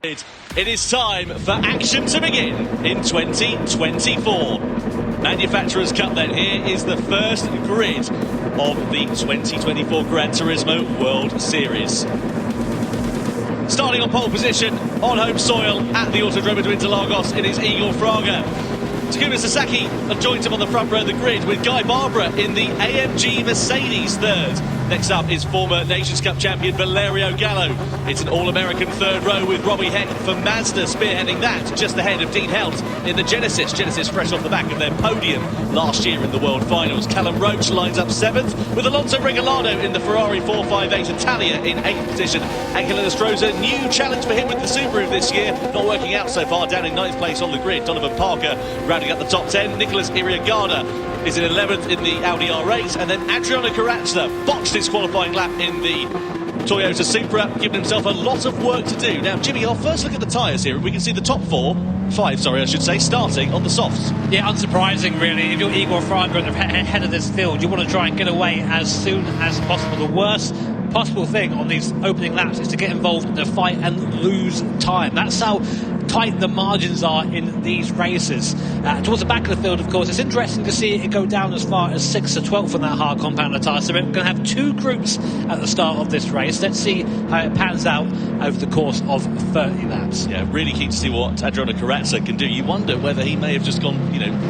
It is time for action to begin in 2024. Manufacturers' Cup then. Here is the first grid of the 2024 Gran Turismo World Series. Starting on pole position on home soil at the Autodromo to Interlagos, it is Igor Fraga. Takuma Sasaki joins him on the front row of the grid with Guy Barbara in the AMG Mercedes third. Next up is former Nations Cup champion Valerio Gallo. It's an All-American third row with Robbie Heck for Mazda spearheading that, just ahead of Dean Helt in the Genesis. Genesis fresh off the back of their podium last year in the World Finals. Callum Roach lines up 7th with Alonso Regalado in the Ferrari 458. Italia in 8th position. Angelo Stroza, new challenge for him with the Subaru this year. Not working out so far, down in 9th place on the grid. Donovan Parker rounding up the top 10. Nicholas Iriagada is in 11th in the Audi R8, and then Adriano Carrazza botched his qualifying lap in the Toyota Supra, giving himself a lot of work to do. Now, Jimmy, I'll first look at the tyres here, and we can see the top five, I should say, starting on the softs. Yeah, unsurprising, really. If you're Igor Fraga at the head of this field, you want to try and get away as soon as possible. The worst possible thing on these opening laps is to get involved in a fight and lose time. That's how tight the margins are in these races. Towards the back of the field, of course, it's interesting to see it go down as far as 6th to 12th on that hard compounder tyre. So we're going to have two groups at the start of this race. Let's see how it pans out over the course of 30 laps. Yeah, really keen to see what Adriano Carrazza can do. You wonder whether he may have just gone,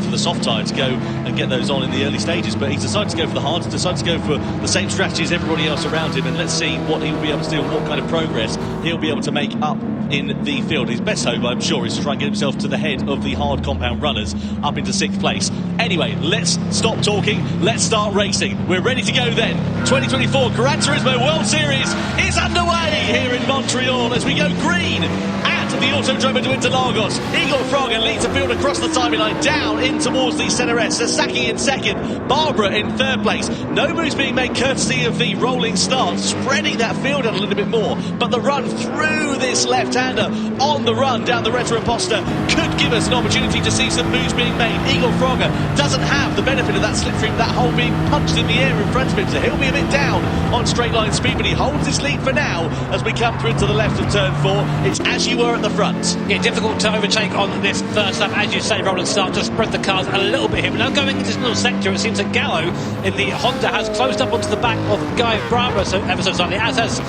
for the soft tyre to go and get those on in the early stages, but he's decided to go for the hard, decided to go for the same strategy as everybody else around him, and let's see what he'll be able to do and what kind of progress he'll be able to make up in the field. His best hope, I'm sure, is to try and get himself to the head of the hard compound runners up into 6th place. Anyway, let's stop talking, let's start racing. We're ready to go then. 2024 Gran Turismo World Series is underway here in Montreal as we go green at the Autodromo to Interlagos. Igor Fraga leads the field across the timing line down in towards the centre S. Sasaki in 2nd, Barbara in 3rd place. No moves being made courtesy of the rolling start, spreading that field out a little bit more. But the run through this left-hander on the run down the Retro Imposter could give us an opportunity to see some moves being made. Igor Fraga doesn't have the benefit of that slipstream, that hole being punched in the air in front of him, so he'll be a bit down on straight line speed, but he holds his lead for now as we come through to the left of turn 4. It's as you were at the front. Yeah, difficult to overtake on this first lap. As you say, rolling start just spread the cars a little bit here. But now going into this little sector, it seems that Gallo in the Honda has closed up onto the back of Guy Barbara ever so slightly, as has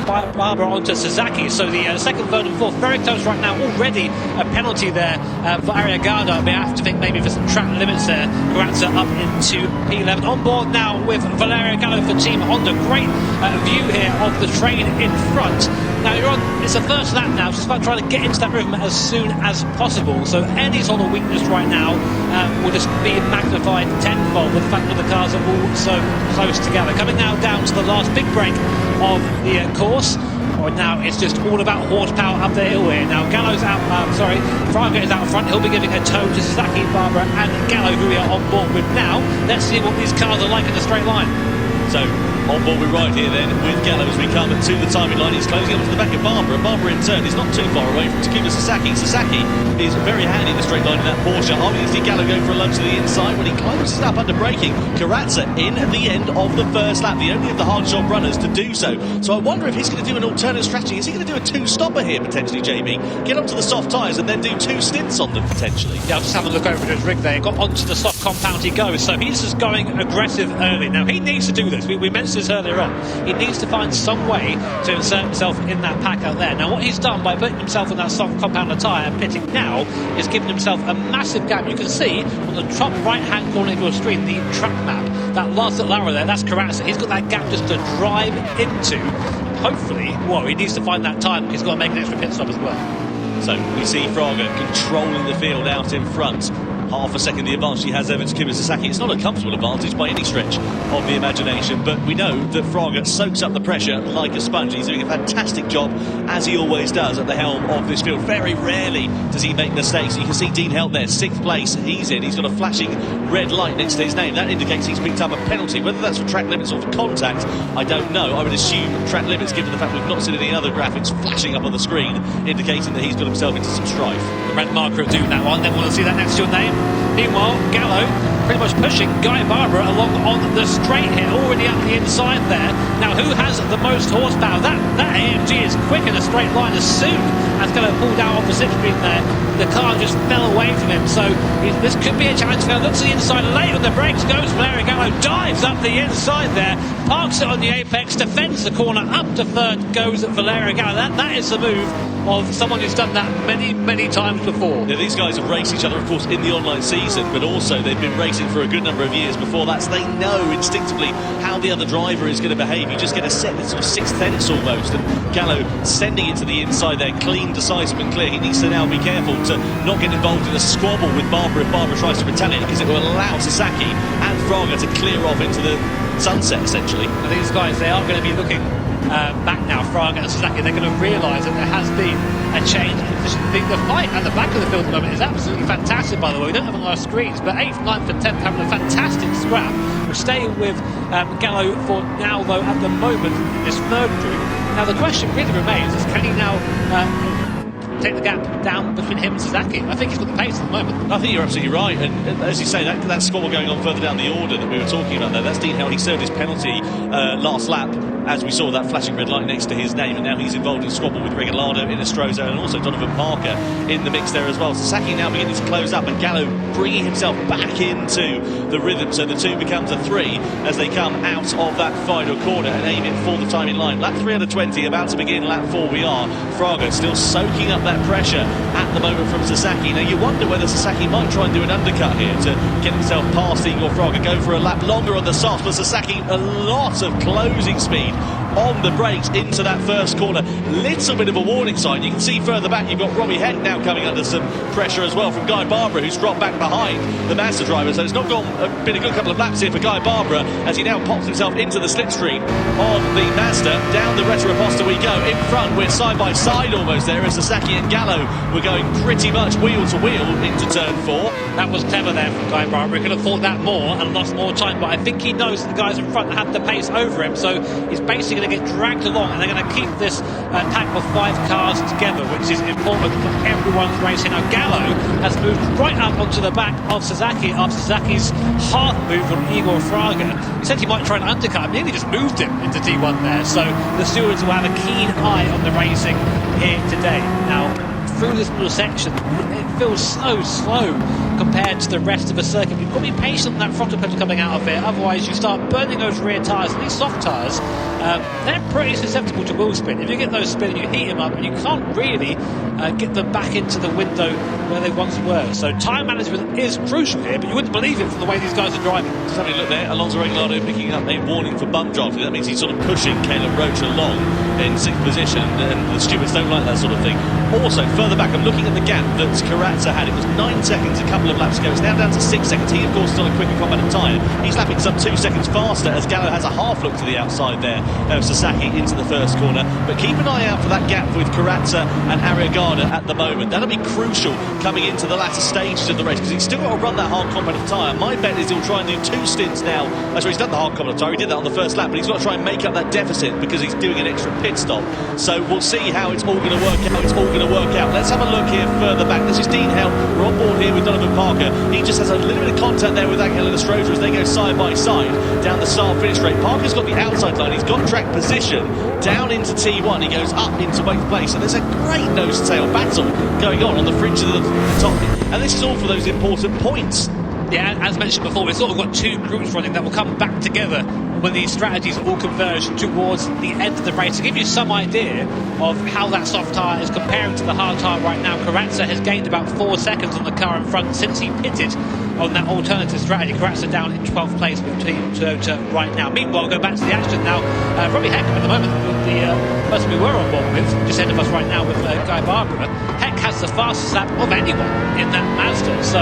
Barbara onto Sasaki. So the 2nd, 3rd and 4th very close right now. Already a penalty there for Ariagada. We have to think maybe for some track limits there. Carrazza up into P11. On board now with Valerio Gallo for Team Honda. Great view here of the train in front. Now it's the first lap now, so it's about trying to get into that rhythm as soon as possible. So any sort of weakness right now will just be magnified tenfold with the fact that the cars are all so close together. Coming now down to the last big break of the course. Now it's just all about horsepower up the hill here. Now Gallo's out, Fraga is out front. He'll be giving a tow to Sasaki, Barbara and Gallo, who we are on board with now. Let's see what these cars are like in a straight line. So, on board we ride here then with Gallo as we come to the timing line. He's closing up to the back of Barbara. Barbara in turn is not too far away from Takuma Sasaki. Sasaki is very handy in the straight line in that Porsche. Obviously Gallo going for a lunge to the inside when he closes up under braking. Carrazza in at the end of the first lap, the only of the hard job runners to do so. So I wonder if he's going to do an alternate strategy. Is he going to do a 2-stopper here potentially, Jamie? Get onto the soft tyres and then do 2 stints on them potentially. Yeah, I'll just have a look over at his rig there. Got onto the soft compound he goes. So he's just going aggressive early. Now he needs to do this. We mentioned this earlier on. He needs to find some way to insert himself in that pack out there. Now what he's done by putting himself on that soft compounder tyre and pitting now is giving himself a massive gap. You can see on the top right hand corner of your screen the track map. That last little arrow there, that's Carrazza. He's got that gap just to drive into. Hopefully, he needs to find that time. He's got to make an extra pit stop as well. So we see Fraga controlling the field out in front. Half a second the advantage he has over Takuma Sasaki. It's not a comfortable advantage by any stretch of the imagination, but we know that Fraga soaks up the pressure like a sponge. He's doing a fantastic job, as he always does, at the helm of this field. Very rarely does he make mistakes. You can see Dean Helt there, 6th place. He's in. He's got a flashing red light next to his name. That indicates he's picked up a penalty. Whether that's for track limits or for contact, I don't know. I would assume track limits, given the fact we've not seen any other graphics flashing up on the screen, indicating that he's got himself into some strife. The red marker will do that one. Then we'll see that next to your name. Meanwhile, Gallo pretty much pushing Guy Barbara along on the straight here, already up the inside there. Now, who has the most horsepower? That AMG is quick in a straight line. As soon as Gallo pulled out on the slipstream there, the car just fell away from him. So this could be a challenge. Gallo looks to the inside, late on the brakes, goes Valerio Gallo, dives up the inside there, parks it on the apex, defends the corner, up to third goes Valerio Gallo. That is the move of someone who's done that many times before. Yeah, these guys have raced each other, of course, in the online season, but also they've been racing for a good number of years before that, so they know instinctively how the other driver is going to behave. You just get a set that's sort of sixth sense almost, and Gallo sending it to the inside there, clean, decisive and clear. He needs to now be careful to not get involved in a squabble with Barbara if Barbara tries to retaliate, because it will allow Sasaki and Fraga to clear off into the sunset, essentially. And these guys, they are going to be looking back now, Fraga and Sasaki. They're going to realise that there has been a change in position. The fight at the back of the field at the moment is absolutely fantastic, by the way. We don't have it on our screens, but 8th, 9th and 10th having a fantastic scrap. We're staying with Gallo for now, though, at the moment, in this third group. Now, the question really remains is, can he now take the gap down between him and Sasaki? I think he's got the pace at the moment. I think you're absolutely right, and as you say, that squabble going on further down the order that we were talking about there, that's Dean Howell. He served his penalty last lap, as we saw that flashing red light next to his name, and now he's involved in squabble with Regalado, Inestrosa, and also Donovan Parker in the mix there as well. Sasaki now beginning to close up, and Gallo bringing himself back into the rhythm, so the 2 becomes a 3 as they come out of that final corner and aim it for the time in line. Lap 3 out of 20, about to begin lap 4 we are. Fraga still soaking up that pressure at the moment from Sasaki. Now you wonder whether Sasaki might try and do an undercut here to get himself past Igor Fraga, go for a lap longer on the softs, but Sasaki a lot of closing speed on the brakes into that first corner. Little bit of a warning sign. You can see further back you've got Robbie Heck now coming under some pressure as well from Guy Barbara, who's dropped back behind the Mazda driver, so it's not been a good couple of laps here for Guy Barbara as he now pops himself into the slipstream on the Mazda. Down the Retroposta we go. In front we're side by side almost there as Sasaki and Gallo were going pretty much wheel to wheel into turn 4. That was clever there from Guy Barbara. He could have thought that more and lost more time, but I think he knows the guys in front have the pace over him, so he's basically going to get dragged along, and they're going to keep this pack of 5 cars together, which is important for everyone's racing. Now Gallo has moved right up onto the back of Sasaki after Sasaki's half move on Igor Fraga. He said he might try and undercut him, nearly just moved him into T1 there, so the stewards will have a keen eye on the racing here today. Now through this little section, it feels so slow compared to the rest of the circuit. You've got to be patient on that frontal pedal coming out of it, otherwise you start burning those rear tyres. And these soft tyres, they're pretty susceptible to wheel spin. If you get those spinning, you heat them up and you can't really get them back into the window where they once were. So time management is crucial here, but you wouldn't believe it from the way these guys are driving. Just having a look there, Alonso Regalado picking up a warning for bump drafting. That means he's sort of pushing Caleb Roach along in 6th position, and the stewards don't like that sort of thing. Also, further back, I'm looking at the gap that Karatza had. It was 9 seconds a couple of laps ago. It's now down to 6 seconds. He, of course, is on a quicker combative tyre. He's lapping some 2 seconds faster as Gallo has a half look to the outside there of Sasaki into the first corner. But keep an eye out for that gap with Karatza and Arriagada at the moment. That'll be crucial coming into the latter stages of the race, because he's still got to run that hard combative tyre. My bet is he'll try and do 2 stints now. He's done the hard combative tyre. He did that on the first lap, but he's got to try and make up that deficit because he's doing an extra pit stop. So we'll see how it's all going to work out. Let's have a look here further back. This is Dean Hell. We're on board here with Donovan Parker. He just has a little bit of contact there with Angel Inestrosa as they go side by side down the start finish straight. Parker's got the outside line. He's got track position down into T1. He goes up into 8th place. And there's a great nose-to-tail battle going on the fringe of the top. And this is all for those important points. Yeah, as mentioned before, we've sort of got 2 groups running that will come back together when these strategies all converge towards the end of the race. To give you some idea of how that soft tyre is comparing to the hard tyre right now, Karatza has gained about 4 seconds on the car in front since he pitted on that alternative strategy. Karatza down in 12th place with Team Toyota right now. Meanwhile, go back to the action now. Robbie Heck at the moment, the person we were on board with, just ahead of us right now with Guy Barbara. Heck has the fastest lap of anyone in that Mazda, so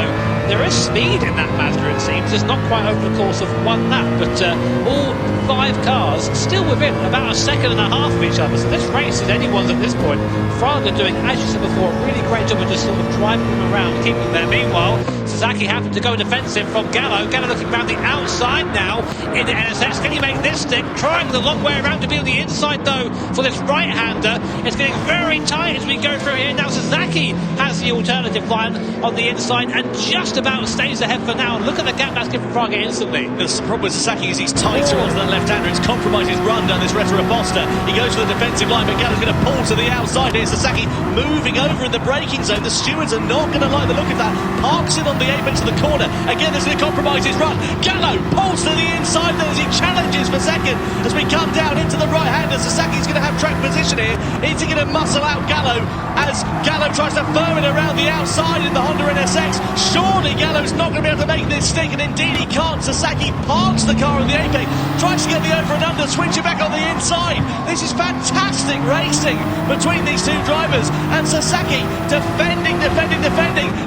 there is speed in that Mazda, it seems. It's not quite over the course of 1 lap, but all 5 cars still within about 1.5 seconds of each other. So this race is anyone's at this point. Fraga doing, as you said before, a really great job of just sort of driving them around, keeping them there. Meanwhile, Sasaki having to go defensive from Gallo. Gallo looking around the outside now in the NSX. Can he make this stick? Trying the long way around to be on the inside though for this right-hander. It's getting very tight as we go through here. Now Sasaki has the alternative line on the inside and just about stays ahead for now. Look at the gap that's given Fraga instantly. The problem with Sasaki is he's tighter onto that left-hander. It's compromised his run down this Retroposta. He goes for the defensive line, but Gallo's going to pull to the outside here. Sasaki moving over in the braking zone. The stewards are not going to like the look of that. Parks it on the apex of the corner. Again, this is going to compromise his run. Gallo pulls to the inside there as he challenges for second. As we come down into the right-hander, Sasaki's going to have track position here. Is he going to muscle out Gallo as Gallo tries to firm it around the outside in the Honda NSX? Surely Gallo's not going to be able to make this stick, and indeed he can't. Sasaki parks the car on the apex, tries to get the over and under, switch it back on the inside. This is fantastic racing between these two drivers, and Sasaki defending.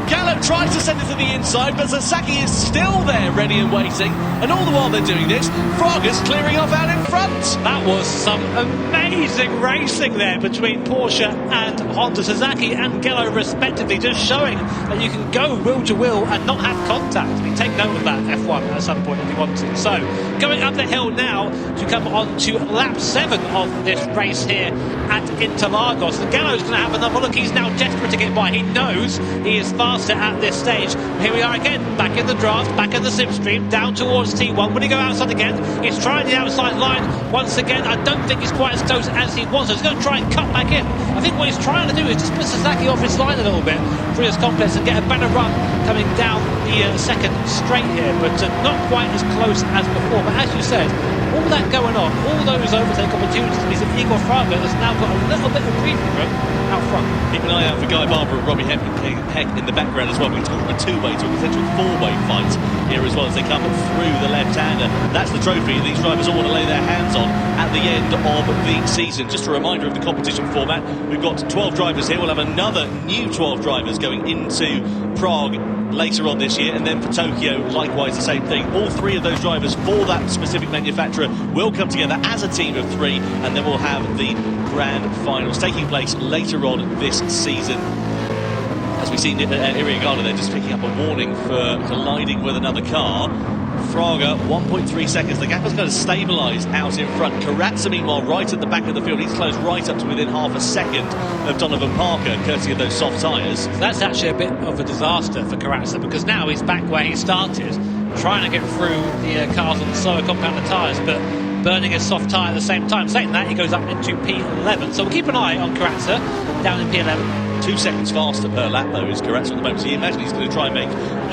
Gallo tries to send it to the inside, but Sasaki is still there ready and waiting, and all the while they're doing this, Fraga's clearing off out in front. That was some amazing racing there between Porsche and Honda. Sasaki and Gallo respectively, just showing that you can go wheel to wheel and not have contact. I mean, take note of that, F1, at some point if you want to. So going up the hill now to come on to lap 7 of this race here at Interlagos. And Gallo's going to have another look. He's now desperate to get by. He knows he is faster at this stage. Here we are again, back in the draft, back in the slipstream, down towards T1. Will he go outside again? He's trying the outside line once again. I don't think he's quite as close as he was. So he's going to try and cut back in. I think what he's trying to do is just put Sasaki off his line a little bit through this complex and get a better run coming down the second straight here, but not quite as close as before. But as you said, all that going on, all those overtake opportunities, means that Igor Fraga has now got a little bit of breathing room out front. Keep an eye out for Guy Barber and Robbie Heck in the background as well. We're talking from a two-way to a potential four-way fight here as well as they come through the left-hander. That's the trophy these drivers all want to lay their hands on at the end of the season. Just a reminder of the competition format. We've got 12 drivers here. We'll have another new 12 drivers going into Prague later on this year, and then for Tokyo likewise the same thing. All 3 of those drivers for that specific manufacturer will come together as a team of 3, and then we'll have the grand finals taking place later on this season. As we see Iriagada there just picking up a warning for colliding with another car. Fraga 1.3 seconds. The gap has kind of stabilised out in front. Karatza meanwhile right at the back of the field. He's closed right up to within half a second of Donovan Parker, courtesy of those soft tyres. That's actually a bit of a disaster for Karatza, because now he's back where he started, trying to get through the cars on the slower compounded tyres, but burning his soft tyre at the same time. Saying that, he goes up into P11. So we'll keep an eye on Karatza down in P11. 2 seconds faster per lap though is Karatza at the moment, so you imagine he's going to try and make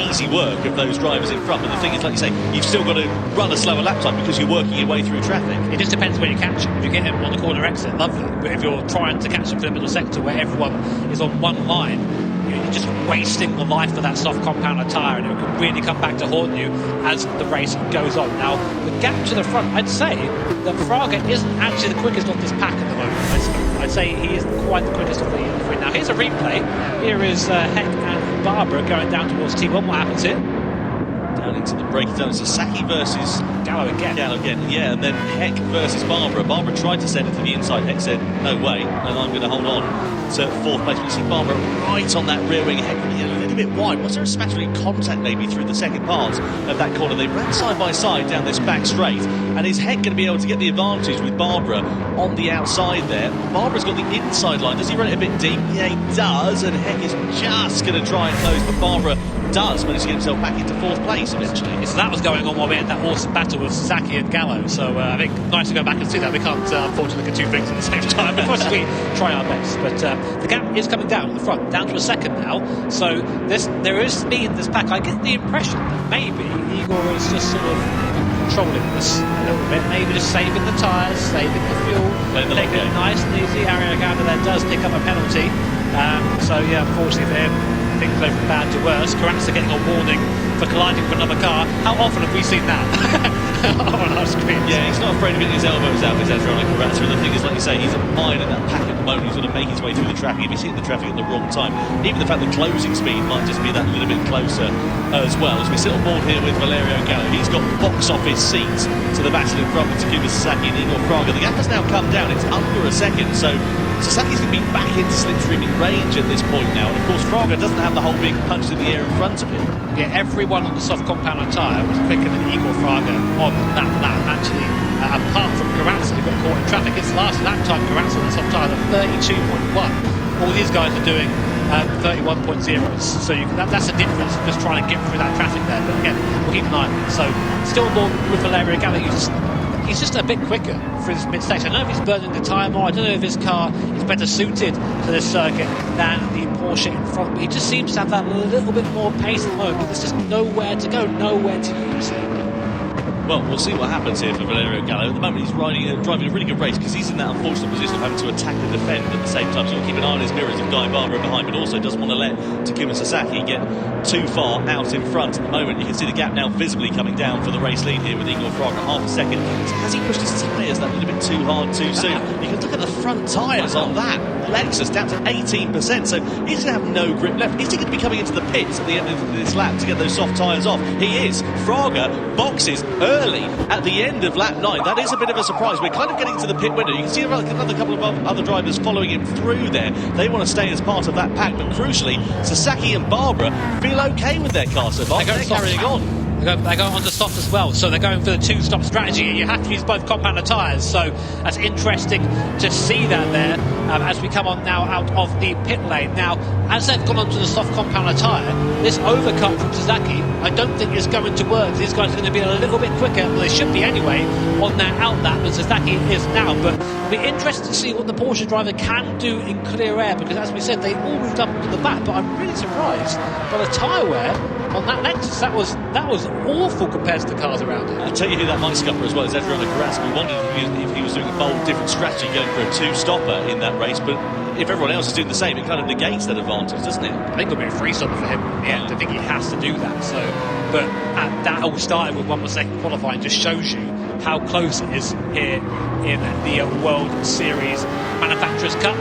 easy work of those drivers in front. But the thing is, like you say, you've still got to run a slower lap time because you're working your way through traffic. It just depends where you catch him. If you get him on the corner exit, lovely. But if you're trying to catch him for the middle sector where everyone is on one line, you're just wasting the life of that soft compounder tyre, and it can really come back to haunt you as the race goes on. Now, the gap to the front, I'd say that Fraga isn't actually the quickest of this pack at the moment. I'd say he isn't quite the quickest of the three. Now, here's a replay. Here is Heck and Barbara going down towards T1. What happens here? Down into the break zone. Sasaki versus Gallo again. Yeah, and then Heck versus Barbara. Barbara tried to send it to the inside. Heck said, no way, and I'm going to hold on to 4th place. We see Barbara right on that rear wing. Heck really a little bit wide. Was there a smattering of contact maybe through the second part of that corner? They ran side by side down this back straight, and is Heck going to be able to get the advantage with Barbara on the outside there? Barbara's got the inside line. Does he run it a bit deep? Yeah, he does, and Heck is just going to try and close, but Barbara does manage to get himself back into 4th place eventually. So that was going on while we had that awesome battle with Sasaki and Gallo. So I think nice to go back and see that. We can't unfortunately look at 2 things at the same time. Of course, we try our best. But the gap is coming down at the front, down to a second now. So there is speed in this pack. I get the impression that maybe Igor is just sort of controlling this a little bit. Maybe just saving the tyres, saving the fuel, taking it nice and easy. Iriagada there does pick up a penalty. So yeah, unfortunately for him, things go from bad to worse. Karatza getting a warning for colliding with another car. How often have we seen that on our screens? Yeah, he's not afraid of getting his elbows out with Ezra Karatza. And the thing is, like you say, he's a mine in that pack at the moment. He's going to make his way through the traffic. If he's hitting the traffic at the wrong time, even the fact that closing speed might just be that little bit closer as well. As we sit on board here with Valerio Gallo, he's got box office seats to the battle in front with Takuma Sasaki and Igor Fraga. The gap has now come down. It's under a second, so Sasaki's going to be back into slipstreaming range at this point now, and of course Fraga doesn't have the whole big punch in the air in front of him. Yeah, everyone on the soft compound tyre was quicker than Igor Fraga on that lap. Actually, apart from Garanza, who got caught in traffic, his last lap time, Garanza on the soft tyre at 32.1. All these guys are doing 31.0s, so that's the difference of just trying to get through that traffic there. But again, we'll keep an eye on it. So still on board with Valerio Gallo. He's just a bit quicker for his mid-stage. I don't know if he's burning the tyre more, I don't know if his car is better suited to this circuit than the Porsche in front, but he just seems to have that little bit more pace at the moment. There's just nowhere to go, nowhere to use it. Well, we'll see what happens here for Valerio Gallo. At the moment, he's driving a really good race because he's in that unfortunate position of having to attack and defend at the same time. So he'll keep an eye on his mirrors and Guy Barbara behind, but also doesn't want to let Takuma Sasaki get too far out in front at the moment. You can see the gap now visibly coming down for the race lead here with Igor Fraga, half a second. So has he pushed his tyres that little bit too hard too soon? You can look at the front tyres on that Lexus down to 18%, so he's going to have no grip left. Is he going to be coming into the pits at the end of this lap to get those soft tyres off? He is. Fraga boxes early at the end of lap 9. That is a bit of a surprise. We're kind of getting to the pit window. You can see another couple of other drivers following him through there. They want to stay as part of that pack, but crucially, Sasaki and Barbara feel okay with their car so far. They're carrying on. They go on to soft as well, so they're going for the two-stop strategy. You have to use both compounder tyres, so that's interesting to see that there as we come on now out of the pit lane. Now, as they've gone onto the soft compounder tyre, this overcut from Sasaki I don't think is going to work. These guys are going to be a little bit quicker, well they should be anyway, on their out lap than Sasaki is now, but it'll be interesting to see what the Porsche driver can do in clear air, because as we said, they all moved up to the back, but I'm really surprised by the tyre wear on that Lexus. That was awful compared to the cars around it. I'll tell you who that might scupper as well is Adriano Carrasco. We wondered if he was doing a bold, different strategy going for a two-stopper in that race, but if everyone else is doing the same, it kind of negates that advantage, doesn't it? I think it'll be a free-stopper for him in the end. I think he has to do that. So, but that all started with 1 second qualifying just shows you how close it is here in the World Series Manufacturers Cup.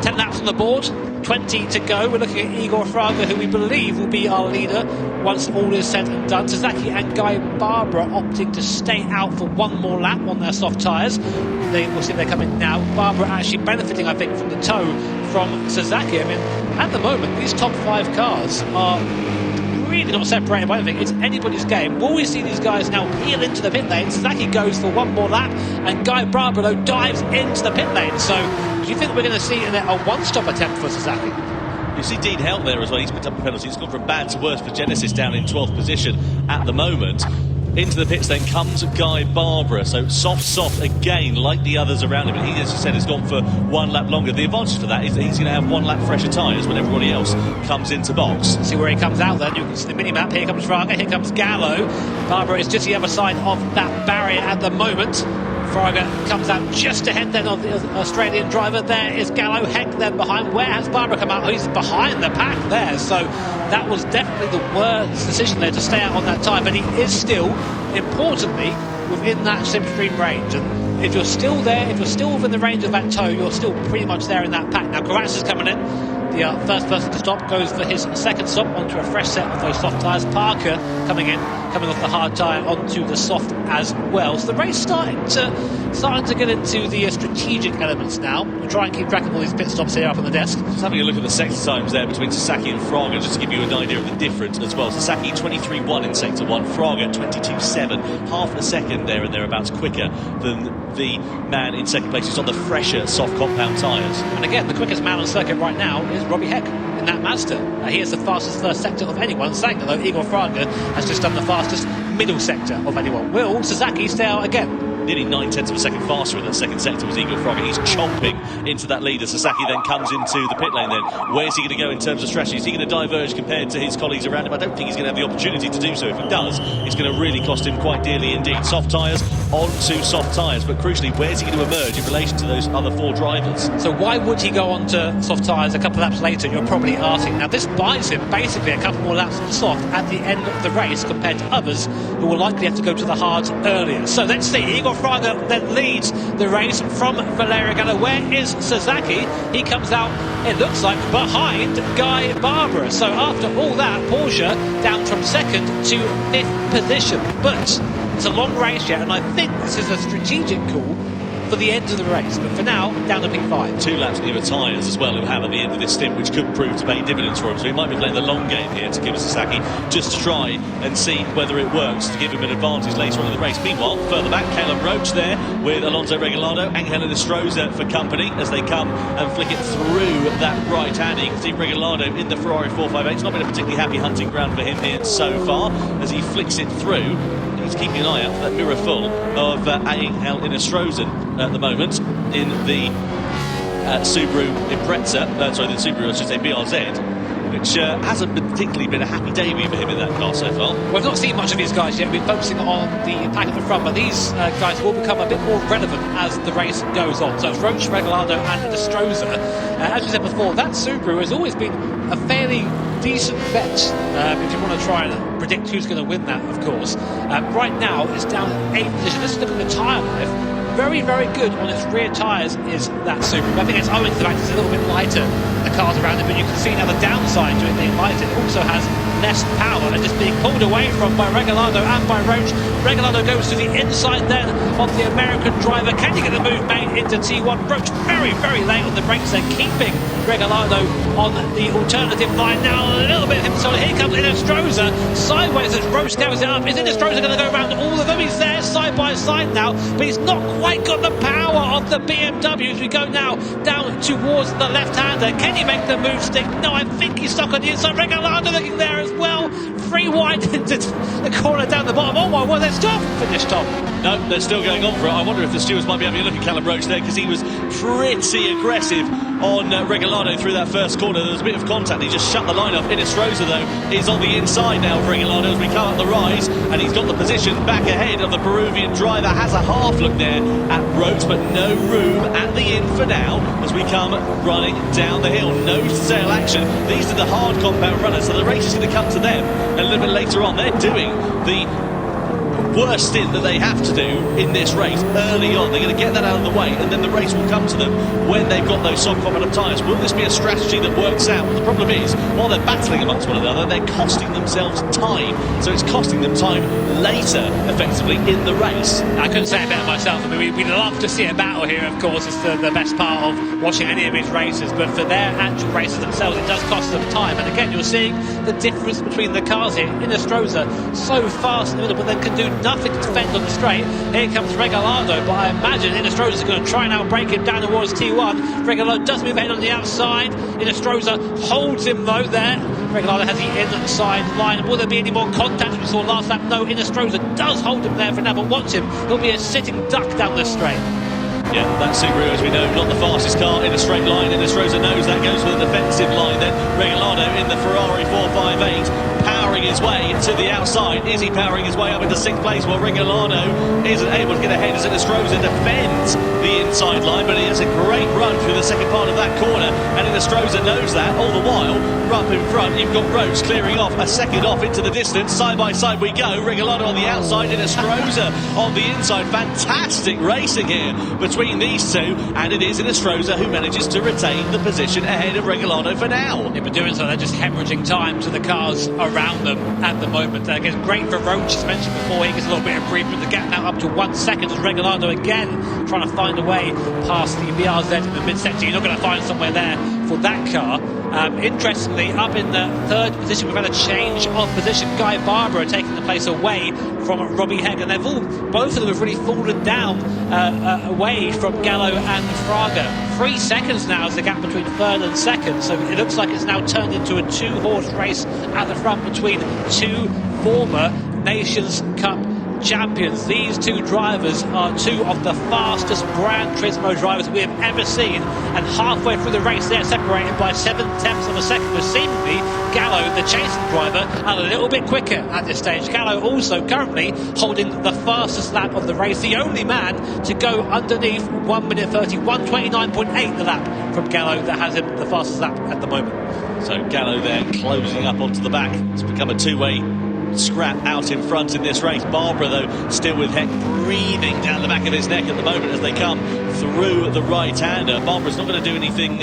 10 laps on the board, 20 to go. We're looking at Igor Fraga, who we believe will be our leader once all is said and done. Sasaki and Guy Barbara opting to stay out for one more lap on their soft tyres. We'll see if they come in now. Barbara actually benefiting, I think, from the tow from Sasaki. I mean, at the moment, these top 5 cars are really not separated by anything. It's anybody's game. Will we see these guys now peel into the pit lane? Sasaki goes for one more lap, and Guy Barbara dives into the pit lane. So, do you think we're going to see a one-stop attempt for Sasaki? You see Dean Helt there as well. He's picked up a penalty. It's gone from bad to worse for Genesis, down in 12th position at the moment. Into the pits then comes Guy Barbara. So soft again, like the others around him. But he, as you said, has gone for one lap longer. The advantage for that is that he's going to have 1 lap fresher tyres when everybody else comes into box. See where he comes out then. You can see the mini-map. Here comes Fraga, here comes Gallo. Barbara is just the other side of that barrier at the moment. Fraga comes out just ahead then of the Australian driver. There is Gallo, Heck then behind. Where has Barbara come out? Oh, he's behind the pack there. So that was definitely the worst decision there to stay out on that tyre. But he is still, importantly, within that slipstream range. And if you're still there, if you're still within the range of that tow, you're still pretty much there in that pack. Now, Carrasco's coming in. The first person to stop goes for his second stop onto a fresh set of those soft tyres. Parker coming off the hard tyre onto the soft as well. So the race starting to get into the strategic elements now. We'll try and keep track of all these pit stops here up on the desk. Just having a look at the sector times there between Sasaki and Fraga, just to give you an idea of the difference as well. Sasaki 23.1 in sector 1, Fraga 22.7, half a second there and thereabouts quicker than the man in second place who's on the fresher soft compound tyres. And again, the quickest man on circuit right now is Robbie Heck in that Mazda. He is the fastest first sector of anyone, saying that though Igor Fraga has just done the fastest middle sector of anyone. Will Sasaki stay out again? Nearly 9/10 of a second faster in that second sector was Igor Fraga. He's chomping into that leader. Sasaki then comes into the pit lane then. Where's he going to go in terms of strategy? Is he going to diverge compared to his colleagues around him? I don't think he's going to have the opportunity to do so. If he does, it's going to really cost him quite dearly indeed. Soft tyres onto soft tyres, but crucially, where's he going to emerge in relation to those other 4 drivers? So why would he go on to soft tyres a couple of laps later? You're probably asking. Now this buys him basically a couple more laps on soft at the end of the race compared to others who will likely have to go to the hards earlier. So let's see. Igor Fraga then leads the race from Valerio Gallo. Where is Sasaki? He comes out, it looks like, behind Guy Barbara. So after all that, Porsche down from second to 5th position. But it's a long race yet, and I think this is a strategic call for the end of the race. But for now, down to P5. 2 laps newer tyres as well he'll have at the end of this stint, which could prove to pay dividends for him. So he might be playing the long game here to Kawasaki Sasaki, just to try and see whether it works to give him an advantage later on in the race. Meanwhile, further back, Caleb Roach there with Alonso Regalado, Angel Enestrosa for company as they come and flick it through that right hand. You can see Regalado in the Ferrari 458. It's not been a particularly happy hunting ground for him here so far as he flicks it through. He's keeping an eye out for that mirror full of Angel Enestrosa at the moment in the Subaru Impreza, the Subaru, I should say, BRZ, which hasn't particularly been a happy debut for him in that car so far. We've not seen much of these guys yet. We've been focusing on the pack at the front, but these guys will become a bit more relevant as the race goes on. So it's Roach, Regalado and Enestrosa. As we said before, that Subaru has always been a fairly decent bet if you want to try and predict who's going to win that, of course. Right now it's down 8th position. Let's look at the tyre life. Very, very good on its rear tyres is that Subaru. I think it's owing to the fact it's a little bit lighter than the cars around it, but you can see now the downside to it being lighter. It also has less power and just being pulled away from by Regalado and by Roach. Regalado goes to the inside then of the American driver. Can you get the move made into T1? Roach very, very late on the brakes there, keeping Regalado on the alternative line. Now a little bit himself. Here comes Enestrosa sideways as Roach carries it up. Is Enestrosa going to go around all of them? He's there side by side now, but he's not quite got the power of the BMW as we go now down towards the left-hander. Can he make the move stick? No, I think he's stuck on the inside. Regalado looking there as well. 3 wide into the corner down the bottom. Oh my word, they're still finished top. No, they're still going on for it. I wonder if the stewards might be having a look at Caleb Roach there, because he was pretty aggressive on Regalado through that first corner. There was a bit of contact. He just shut the line off. Enestrosa, though, is on the inside now for Regalado as we come up the rise, and he's got the position back ahead of the Peruvian driver. Has a half look there at Roach, but no room at the inn for now as we come running down the hill. No sail action. These are the hard compound runners, so the race is going to come to them a little bit later on. They're doing the worst stint that they have to do in this race early on. They're going to get that out of the way, and then the race will come to them when they've got those soft compound tyres. Will this be a strategy that works out? Well, the problem is, while they're battling amongst one another, they're costing themselves time. So it's costing them time later, effectively, in the race. I couldn't say it better myself. I mean, we'd love to see a battle here, of course. It's the best part of watching any of these races, but for their actual races themselves, it does cost them time. And again, you're seeing the difference between the cars here. Enestrosa so fast in the middle, but then can do nothing to defend on the straight. Here comes Regalado, but I imagine Enestrosa is going to try and outbrake him down towards T1. Regalado does move ahead on the outside. Enestrosa holds him though there. Regalado has the inside line. Will there be any more contact as we saw last lap? No, Enestrosa does hold him there for now, but watch him. He'll be a sitting duck down the straight. Yeah, that Subaru, as we know, not the fastest car in a straight line. Enestrosa knows that, goes for the defensive line then. Regalado in the Ferrari 458, powering his way to the outside. Is he powering his way up into 6th place? Well, Regalado isn't able to get ahead as Enestrosa defends the inside line, but he has a great run through the second part of that corner, and Enestrosa knows that. All the while, up in front, you've got Roach clearing off, a second off into the distance. Side by side we go. Regalado on the outside, Enestrosa on the inside. Fantastic racing here between these two, and it is Enestrosa who manages to retain the position ahead of Regalado for now. Yeah, but doing so, they're just hemorrhaging time to the cars around them at the moment. Again, great for Roach, as mentioned before. He gets a little bit of breathing. The gap now up to 1 second as Regalado again trying to find a way past the BRZ in the midsection. You're not going to find somewhere there for that car. Interestingly, up in the 3rd position, we've had a change of position. Guy Barbara taking the place away from Robbie Hegg, and both of them have really fallen down away from Gallo and Fraga. 3 seconds now is the gap between 3rd and 2nd, so it looks like it's now turned into a 2-horse race at the front between 2 former Nations Cup champions. These 2 drivers are 2 of the fastest Gran Turismo drivers we have ever seen, and halfway through the race they're separated by 7/10 of a second, with seemingly Gallo, the chasing driver, a little bit quicker at this stage. Gallo also currently holding the fastest lap of the race, the only man to go underneath 1 minute 30, 129.8 the lap from Gallo that has him the fastest lap at the moment. So Gallo there closing up onto the back. It's become a two-way scrap out in front in this race. Barbara, though, still with Heck breathing down the back of his neck at the moment as they come through the right-hander. Barbara's not going to do anything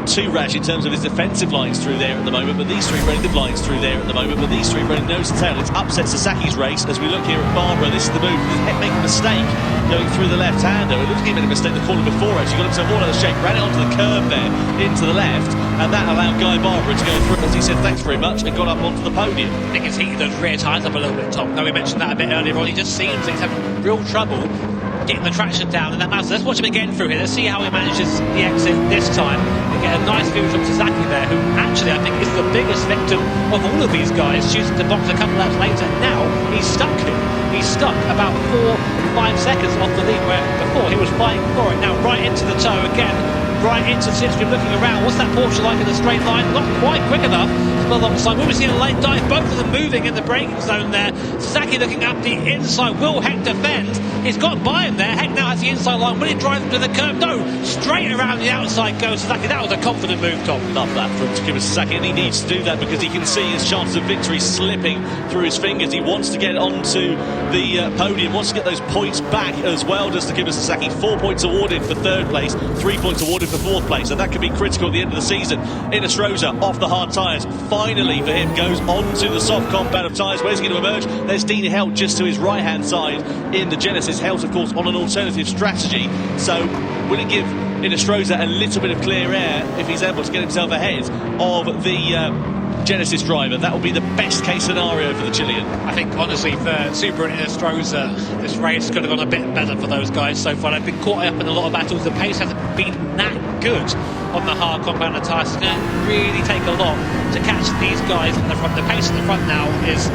too rash in terms of his defensive lines through there at the moment, but these three relative lines through there at the moment, but these three running nose to tail. It's upset Sasaki's race as we look here at Barbara. This is the move. Does Heck make a mistake going through the left-hander? It looks like he made a mistake the corner before, actually got himself all out of shape, ran it onto the curb there, into the left, and that allowed Guy Barbara to go through, as he said, thanks very much, and got up onto the podium. I think he's heated those rear tyres up a little bit, Tom. Now, we mentioned that a bit earlier on. He just seems like he's having real trouble getting the traction down in that Mazda. Let's watch him again through here. Let's see how he manages the exit this time. We get a nice view from Sasaki there, who actually I think is the biggest victim of all of these guys, choosing to box a couple laps later. Now he's stuck here. He's stuck about 4-5 seconds off the lead, where before he was fighting for it. Now right into the toe again, right into Slipstream, looking around. What's that Porsche like in a straight line? Not quite quick enough. Alongside, we've seen a late dive, both of them moving in the braking zone there. Sasaki looking up the inside. Will Heck defend? He's got by him there. Heck now has the inside line. Will he drive him to the curb? No, straight around the outside goes Sasaki. That was a confident move, Tom. Love that from Takuma Sasaki, and he needs to do that because he can see his chances of victory slipping through his fingers. He wants to get onto the podium, wants to get those points back as well. Does Takuma Sasaki. 4 points awarded for third place, 3 points awarded for fourth place, and that could be critical at the end of the season. Inestrosa off the hard tyres. Finally for him, goes onto the soft compound of tyres. Where's he going to emerge? There's Dean Helt just to his right hand side in the Genesis. Helt, of course, on an alternative strategy. So will it give Inestrosa a little bit of clear air if he's able to get himself ahead of the Genesis driver? That will be the best case scenario for the Chilean. I think honestly for Super and Inestrosa, this race could have gone a bit better for those guys so far. They've been caught up in a lot of battles. The pace hasn't been that good on the hard compound of tyres. It's going to really take a lot to catch these guys in the front. The pace in the front now is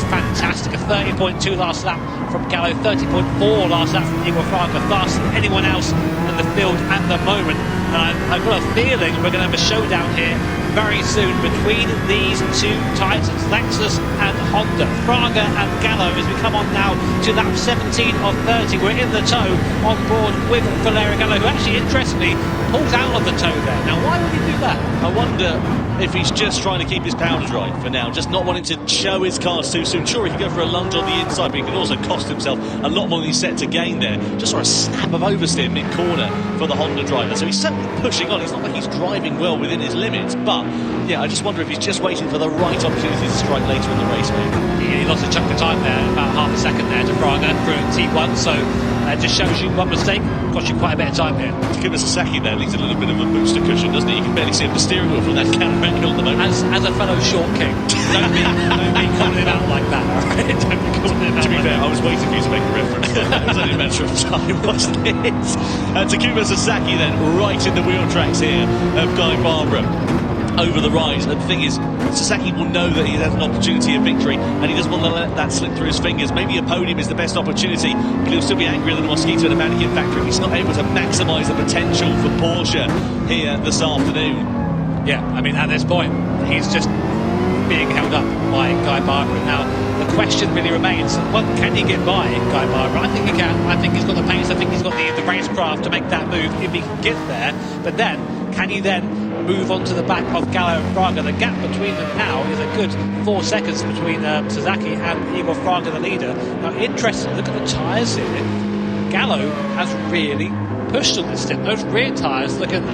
fantastic. A 30.2 last lap from Gallo, 30.4 last lap from Igor Fraga, faster than anyone else in the field at the moment. And I've got a feeling we're going to have a showdown here very soon between these two titans, Lexus and Honda. Fraga and Gallo, as we come on now to lap 17 of 30. We're in the tow on board with Valerio Gallo, who actually, interestingly, pulls out of the tow there. Now, why would he do that? I wonder if he's just trying to keep his powder dry for now, just not wanting to show his cars too soon. Sure, he can go for a lunge on the inside, but he can also cost himself a lot more than he's set to gain there. Just for a snap of oversteer mid-corner for the Honda driver. So he's certainly pushing on. It's not like he's driving well within his limits, but yeah, I just wonder if he's just waiting for the right opportunity to strike later in the race, maybe. He lost a chunk of time there, about half a second there to Fraga through T1, so it just shows you one mistake cost you quite a bit of time here. Takuma Sasaki there needs a little bit of a booster cushion, doesn't he? You can barely see the steering wheel from that camera angle at the moment. As a fellow short king, don't be calling him out like that, alright? Don't be calling him out. To be fair, I was waiting for you to make a reference, but that was only a matter of time, wasn't it? Takuma Sasaki then right in the wheel tracks here of Guy Barbara over the rise. And the thing is, Sasaki will know that he has an opportunity of victory and he doesn't want to let that slip through his fingers. Maybe a podium is the best opportunity, but he'll still be angrier than the Mosquito and a mannequin factory if he's not able to maximise the potential for Porsche here this afternoon. Yeah, I mean, at this point, he's just being held up by Guy Barbara. Now, the question really remains, well, can he get by Guy Barbara? I think he can. I think he's got the pace. I think he's got the racecraft to make that move if he can get there. But then, can he then move on to the back of Gallo and Fraga? The gap between them now is a good 4 seconds between Sasaki and Igor Fraga, the leader. Now, interesting, look at the tyres here. Gallo has really pushed on this stint. Those rear tyres looking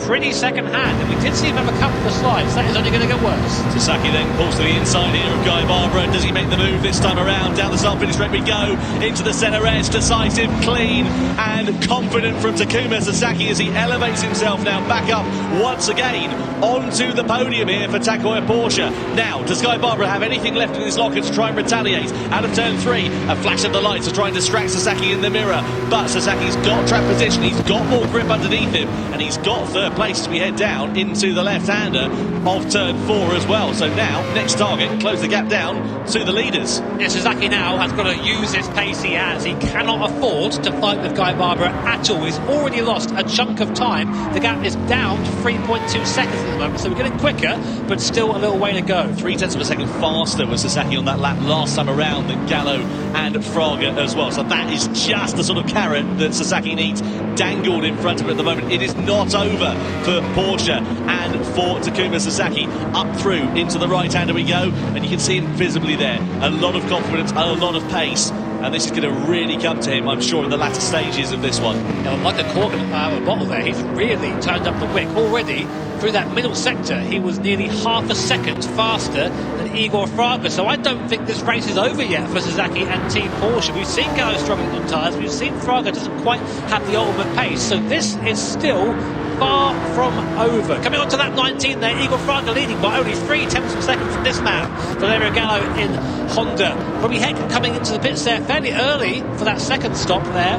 pretty second hand, and we did see him have a couple of slides. That is only going to get worse. Sasaki then pulls to the inside here of Guy Barbara. Does he make the move this time around? Down the start finish straight we go, into the centre edge, decisive, clean and confident from Takuma Sasaki as he elevates himself now back up once again onto the podium here for Takoya Porsche. Now, does Guy Barbara have anything left in his locker to try and retaliate? Out of turn 3, a flash of the lights to try and distract Sasaki in the mirror, but Sasaki's got track position, he's got more grip underneath him, and he's got third place as we head down into the left-hander of turn 4 as well. So now, next target, close the gap down to the leaders. Yeah, Sasaki now has got to use this pace he has. He cannot afford to fight with Guy Barbara at all. He's already lost a chunk of time. The gap is down to 3.2 seconds at the moment, so we're getting quicker, but still a little way to go. 0.3 of a second faster was Sasaki on that lap last time around than Gallo and Fraga as well. So that is just the sort of carrot that Sasaki needs dangled in front of him at the moment. It is not over for Porsche and for Takuma Sasaki. Up through into the right-hander we go, and you can see him visibly there. A lot of confidence, a lot of pace. and this is going to really come to him, I'm sure, in the latter stages of this one. Yeah, like a cork out of a bottle there, he's really turned up the wick already. Through that middle sector, he was nearly half a second faster than Igor Fraga, so I don't think this race is over yet for Suzuki and Team Porsche. We've seen Gallo struggling on tyres, we've seen Fraga doesn't quite have the ultimate pace, so this is still far from over. Coming on to lap 19 there, Igor Fraga leading by only 3/10 of a second from this man, Valerio Gallo in Honda. Robbie Heck coming into the pits there fairly early for that second stop there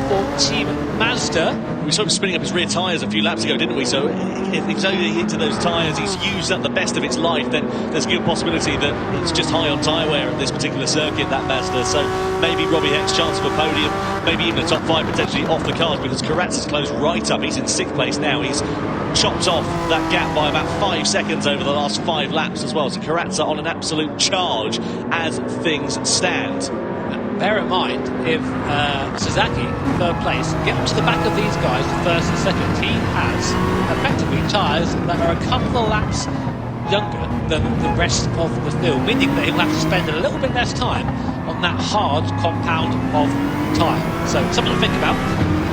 for Team Mazda. We saw him spinning up his rear tyres a few laps ago, didn't we? So if he's only into those tyres, he's used up the best of its life, then there's a good possibility that it's just high on tyre wear at this particular circuit, that Mazda. So maybe Robbie Heck's chance of a podium, maybe even a top 5 potentially off the cards, because Karatza's closed right up. He's in 6th place now. He's chopped off that gap by about 5 seconds over the last 5 laps as well. So Karatza on an absolute charge as things stand. Bear in mind, if Suzuki, 3rd place, get onto the back of these guys, first and second, he has effectively tyres that are a couple of laps younger than the rest of the field, meaning that he'll have to spend a little bit less time on that hard compound of tyre. So something to think about.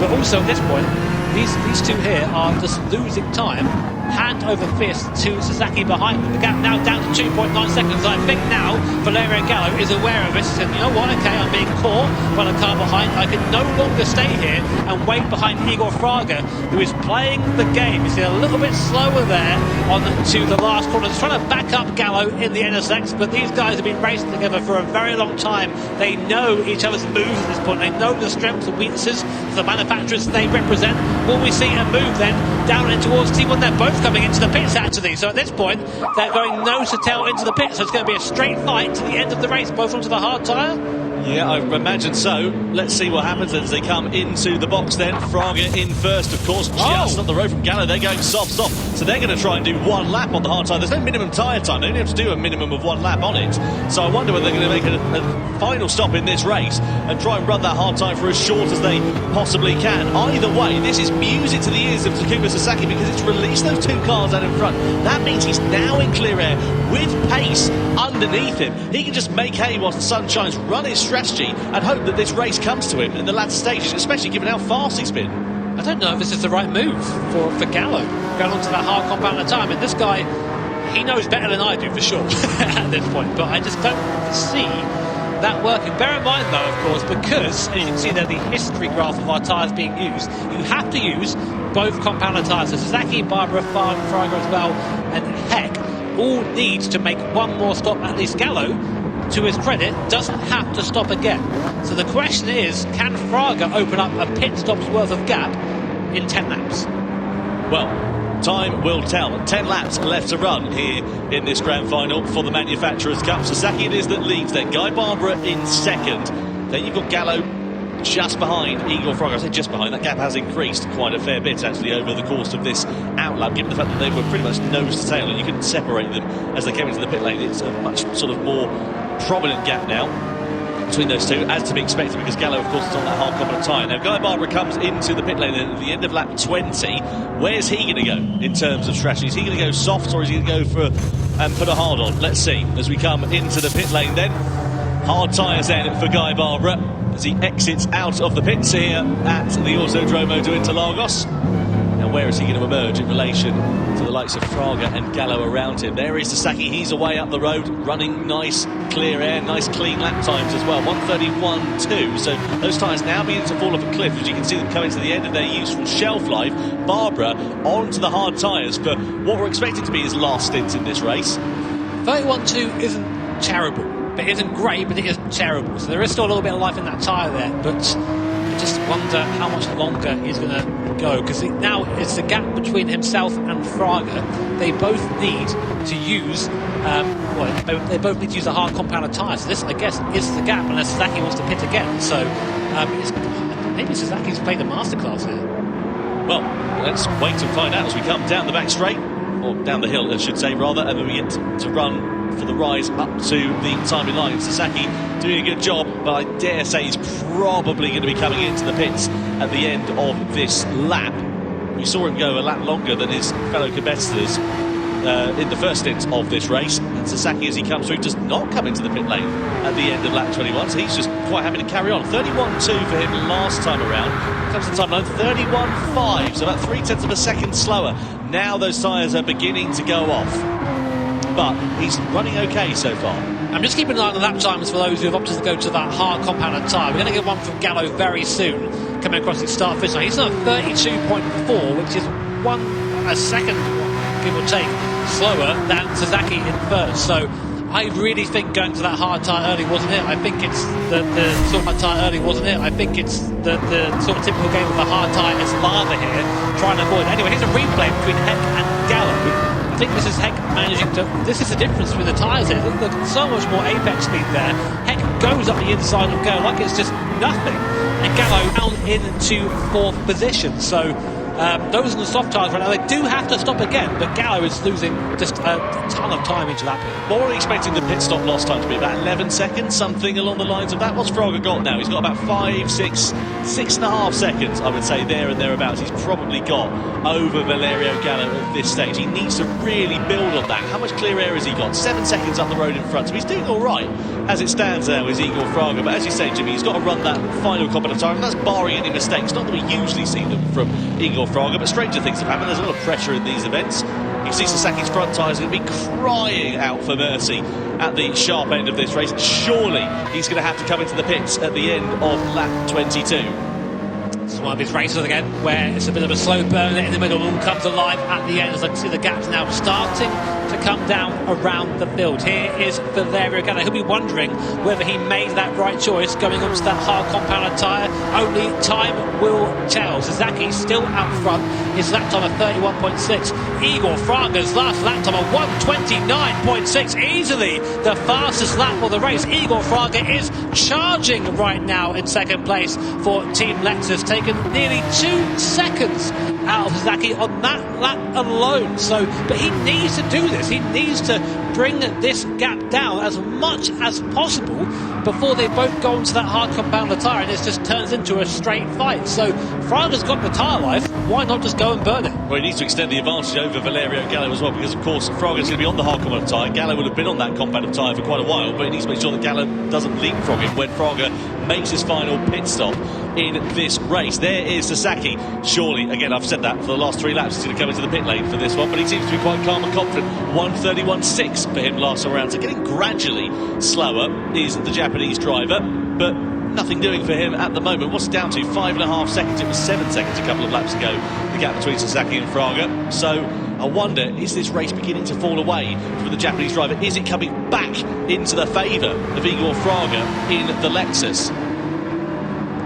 But also at this point, these two here are just losing time, hand over fist to Suzuki behind them. The gap now down to 2.9 seconds. I think now Valerio Gallo is aware of this and you know what, okay, I'm being caught by the car behind. I can no longer stay here and wait behind Igor Fraga, who is playing the game. You see a little bit slower there on to the last corner. He's trying to back up Gallo in the NSX, but these guys have been racing together for a very long time. They know each other's moves at this point. They know the strengths and weaknesses of the manufacturers they represent. Will we see a move then down in towards T1? They're both coming into the pits actually, so at this point they're going nose to tail into the pits, so it's going to be a straight fight to the end of the race, both onto the hard tyre. Yeah, I imagine so. Let's see what happens as they come into the box then. Fraga in first, of course, just up the road from Gallo. They're going soft. So they're going to try and do 1 lap on the hard tyre. There's no minimum tyre time. They only have to do a minimum of 1 lap on it. So I wonder whether they're going to make a final stop in this race and try and run that hard tyre for as short as they possibly can. Either way, this is music to the ears of Takuma Sasaki, because it's released those 2 cars out in front. That means he's now in clear air with pace underneath him. He can just make hay whilst the sun shines, run his strategy and hope that this race comes to him in the latter stages, especially given how fast he's been. I don't know if this is the right move for Gallo, going onto that hard compound at the time. And this guy, he knows better than I do for sure at this point, but I just don't see that working. Bear in mind though, of course, because as you can see there, the history graph of our tyres being used, you have to use both compound tyres. So Suzuki, Barbara, Fraga as well, and Heck all need to make 1 more stop. At least Gallo, to his credit, doesn't have to stop again. So the question is, can Fraga open up a pit stop's worth of gap in 10 laps? Well, time will tell. 10 laps left to run here in this grand final for the Manufacturers' Cup. Sasaki it is that leads then. Guy Barbara in second. Then you've got Gallo just behind Igor Fraga. I say just behind. That gap has increased quite a fair bit actually over the course of this outlap, given the fact that they were pretty much nose to tail and you couldn't separate them as they came into the pit lane. It's a much sort of more prominent gap now between those two, as to be expected, because Gallo, of course, is on that hard competent tyre. Now, Guy Barbara comes into the pit lane at the end of lap 20. Where's he going to go in terms of strategy? Is he going to go soft, or is he going to go for and put a hard on? Let's see as we come into the pit lane then. Hard tyres then for Guy Barbara as he exits out of the pits here at the Autodromo de Interlagos. Now, where is he going to emerge in relation to the likes of Fraga and Gallo around him? There is Sasaki. He's away up the road, running nice clear air, nice clean lap times as well. 1:31.2. So those tyres now beginning to fall off a cliff as you can see them coming to the end of their useful shelf life. Barbara onto the hard tyres for what we're expecting to be his last stint in this race. 31.2 isn't terrible. It isn't great, but it isn't terrible. So there is still a little bit of life in that tyre there. But I just wonder how much longer he's going to go, because now it's the gap between himself and Fraga. They both need to use they both need to use a hard compounded tyre. So this, I guess, is the gap unless Suzuki wants to pit again. So maybe Suzuki's played a masterclass here. Well, let's wait and find out as we come down the back straight, or down the hill I should say rather, and then we get to run for the rise up to the timing line. Sasaki doing a good job, but I dare say he's probably going to be coming into the pits at the end of this lap. We saw him go a lap longer than his fellow competitors in the first stint of this race. And Sasaki, as he comes through, does not come into the pit lane at the end of lap 21, so he's just quite happy to carry on. 31.2 for him last time around. Comes to time line 31.5, so about 0.3 of a second slower. Now those tyres are beginning to go off, but he's running okay so far. I'm just keeping an eye on the lap times for those who have opted to go to that hard compounded tyre. We're going to get one from Gallo very soon, coming across the start finish line. He's on 32.4, which is a second, give or take, slower than Sasaki in first. So I really think going to that hard tyre early wasn't it. I think it's the sort of hard tyre early wasn't it. I think it's the sort of typical game of the hard tyre is lava here, trying to avoid it. Anyway, here's a replay between Heck and Gallo. I think this is Heck managing to... This is the difference between the tyres here. Look, so much more apex speed there. Heck goes up the inside of Gallo like it's just nothing. And Gallo down into fourth position. So those are the soft tyres right now. They do have to stop again, but Gallo is losing just a ton of time into that pit. More expecting the pit stop last time to be about 11 seconds, something along the lines of that. What's Fraga got now? He's got about 6.5 seconds, I would say, there and thereabouts. He's probably got over Valerio Gallo at this stage. He needs to really build on that. How much clear air has he got? 7 seconds up the road in front, so he's doing all right as it stands there with Igor Fraga. But as you say, Jimmy, he's got to run that final competent time, and that's barring any mistakes. Not that we usually see them from Igor Fraga, but stranger things have happened. There's a lot of pressure in these events. You see Sasaki's front tyres going to be crying out for mercy at the sharp end of this race. Surely he's going to have to come into the pits at the end of lap 22. It's one of his races again, where it's a bit of a slow burn in the middle, all comes alive at the end, as I can see the gaps now starting to come down around the field. Here is Valerio Gallo. He'll be wondering whether he made that right choice going onto that hard compounded tyre. Only time will tell. Sasaki still out front, his lap time of 31.6. Igor Fraga's last lap time of 129.6, easily the fastest lap of the race. Igor Fraga is charging right now in second place for Team Lexus, taken nearly 2 seconds out of Sasaki on that lap alone. So, but he needs to do this. He needs to bring this gap down as much as possible before they both go into that hard compounder tyre, and this just turns into a straight fight. So Fraga's got the tyre life, why not just go and burn it? Well, he needs to extend the advantage over Valerio Gallo as well, because of course Fraga's going to be on the hard compounder tyre. Gallo would have been on that compounder tyre for quite a while, but he needs to make sure that Gallo doesn't leapfrog him when Fraga makes his final pit stop in this race. There is Sasaki. Surely, again, I've said that for the last 3 laps, he's going to come into the pit lane for this one, but he seems to be quite calm and confident. 1:31.6 for him last time around, so getting gradually slower is the Japanese driver, but nothing doing for him at the moment. What's it down to? 5.5 seconds. It was 7 seconds a couple of laps ago, the gap between Sasaki and Fraga. So I wonder, is this race beginning to fall away from the Japanese driver? Is it coming back into the favour of Igor Fraga in the Lexus?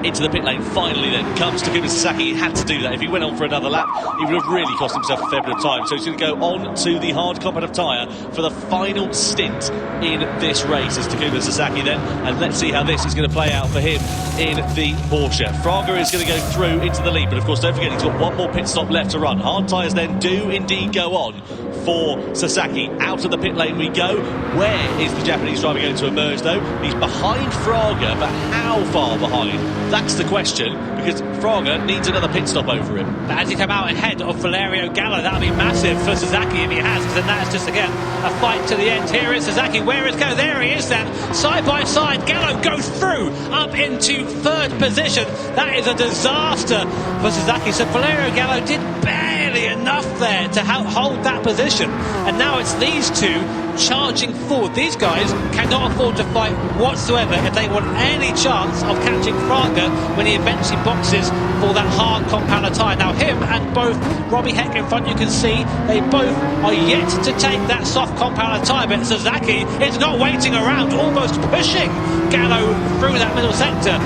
Into the pit lane finally then comes Takuma Sasaki. He had to do that. If he went on for another lap, he would have really cost himself a fair bit of time. So he's going to go on to the hard competitive tyre for the final stint in this race as Takuma Sasaki then. And let's see how this is going to play out for him in the Porsche. Fraga is going to go through into the lead, but of course don't forget he's got one more pit stop left to run. Hard tyres then do indeed go on for Sasaki. Out of the pit lane we go. Where is the Japanese driver going to emerge though? He's behind Fraga, but how far behind? That's the question, because Fraga needs another pit stop over him. But as he come out ahead of Valerio Gallo, that'll be massive for Sasaki if he has, because then that's just again a fight to the end. Here is Sasaki. Where is Gallo? There he is then, side by side. Gallo goes through up into third position. That is a disaster for Sasaki. So Valerio Gallo did barely enough there to hold that position, and now it's these two charging forward. These guys cannot afford to fight whatsoever if they want any chance of catching Fraga when he eventually boxes for that hard compounder tyre. Now him and both Robbie Heck in front, you can see they both are yet to take that soft compounder tyre, but Sasaki is not waiting around, almost pushing Gallo through that middle sector.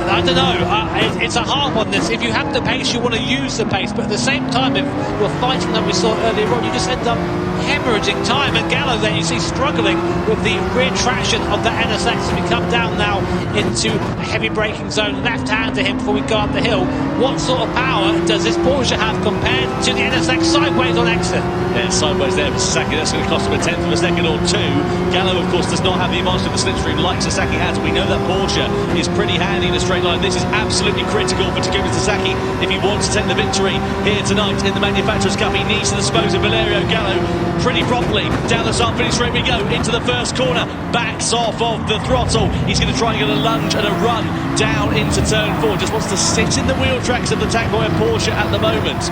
I don't know, it's a hard one this. If you have the pace, you want to use the pace, but at the same time, if you're fighting like we saw earlier on, you just end up hemorrhaging time. And Gallo then you see struggling with the rear traction of the NSX. So we come down now into a heavy braking zone, left hand to him before we go up the hill. What sort of power does this Porsche have compared to the NSX sideways on exit? Yeah, sideways there for Sasaki. That's going to cost him a tenth of a second or two. Gallo, of course, does not have the advantage of the slipstream like Sasaki has. We know that Porsche is pretty handy in a straight line. This is absolutely critical for Takuma Sasaki if he wants to take the victory here tonight in the Manufacturers' Cup. He needs to dispose of Valerio Gallo. pretty promptly. Down the start finish straight we go, into the first corner, backs off of the throttle. He's going to try and get a lunge and a run down into turn 4. Just wants to sit in the wheel tracks of the Tank Boy and Porsche at the moment.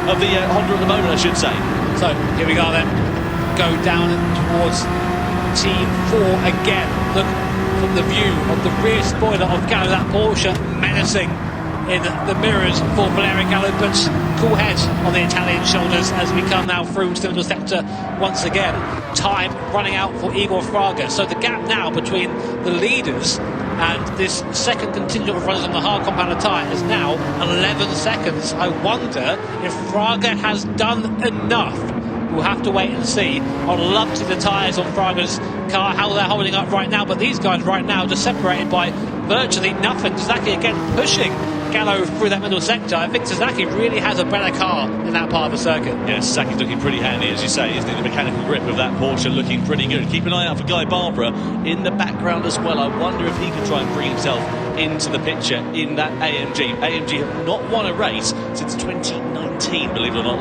Of the Honda at the moment, I should say. So here we go then. Go down towards T4 again. Look from the view of the rear spoiler of Gallo, that Porsche menacing in the mirrors for Valerio Gallo, but cool head on the Italian shoulders as we come now through to the middle sector once again. Time running out for Igor Fraga. So the gap now between the leaders and this second contingent of runners on the hard compound tyre is now 11 seconds. I wonder if Fraga has done enough. We'll have to wait and see. I'd love to see the tyres on Fraga's car, how they're holding up right now, but these guys right now just separated by virtually nothing. Sasaki again pushing Gallo through that middle sector. I think Sasaki really has a better car in that part of the circuit. Yeah, Sasaki's looking pretty handy, as you say, isn't he? The mechanical grip of that Porsche looking pretty good. Keep an eye out for Guy Barbara in the background as well. I wonder if he can try and bring himself into the picture in that AMG. AMG have not won a race since 2019, believe it or not.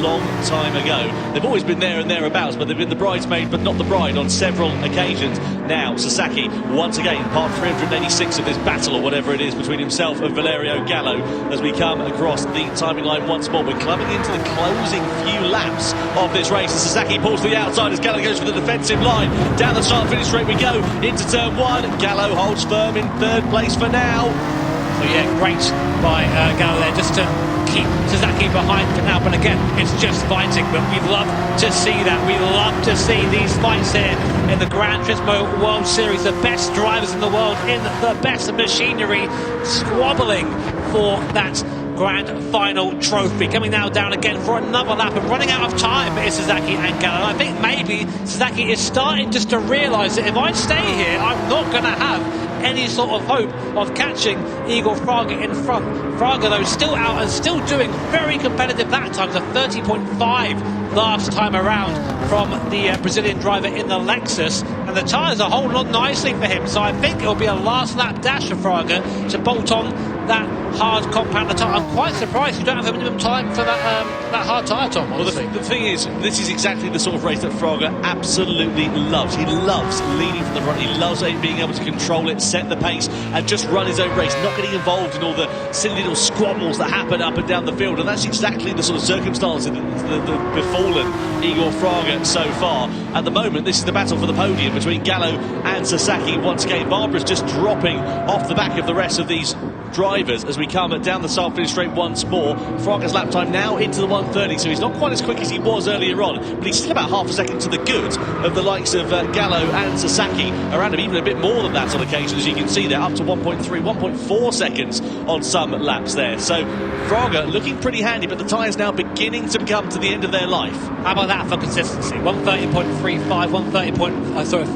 Long time ago. They've always been there and thereabouts, but they've been the bridesmaid but not the bride on several occasions. Now Sasaki once again part 386 of this battle or whatever it is between himself and Valerio Gallo as we come across the timing line once more. We're clubbing into the closing few laps of this race, and Sasaki pulls to the outside as Gallo goes for the defensive line. Down the start finish straight we go into turn 1. Gallo holds firm in third place for now. So yeah, great by Gallo there just to keep Sasaki behind for now, but again it's just fighting, but we love to see that. We love to see these fights here in the Gran Turismo World Series. The best drivers in the world in the best machinery squabbling for that grand final trophy. Coming now down again for another lap and running out of time is Sasaki and Gallo. I think maybe Sasaki is starting just to realise that if I stay here I'm not going to have any sort of hope of catching Igor Fraga in front. Fraga though still out and still doing very competitive lap times, a 30.5 last time around from the Brazilian driver in the Lexus, and the tyres are holding on nicely for him, so I think it'll be a last lap dash for Fraga to bolt on that hard compound tyre. I'm quite surprised you don't have a minimum time for that hard tyre, Tom, honestly. Well, the thing is, this is exactly the sort of race that Fraga absolutely loves. He loves leading from the front. He loves being able to control it, set the pace, and just run his own race, not getting involved in all the silly little squabbles that happen up and down the field. And that's exactly the sort of circumstances that befallen Igor Fraga so far. At the moment, this is the battle for the podium between Gallo and Sasaki. Once again, Barbara's just dropping off the back of the rest of these drivers as we come down the start finish straight once more. Fraga's lap time now into the 1:30, so he's not quite as quick as he was earlier on, but he's still about half a second to the good of the likes of Gallo and Sasaki around him, even a bit more than that on occasion, as you can see there, up to 1.3, 1.4 seconds on some laps there. So Fraga looking pretty handy, but the tyres now beginning to come to the end of their life. How about that for consistency? 130.35, 130.53,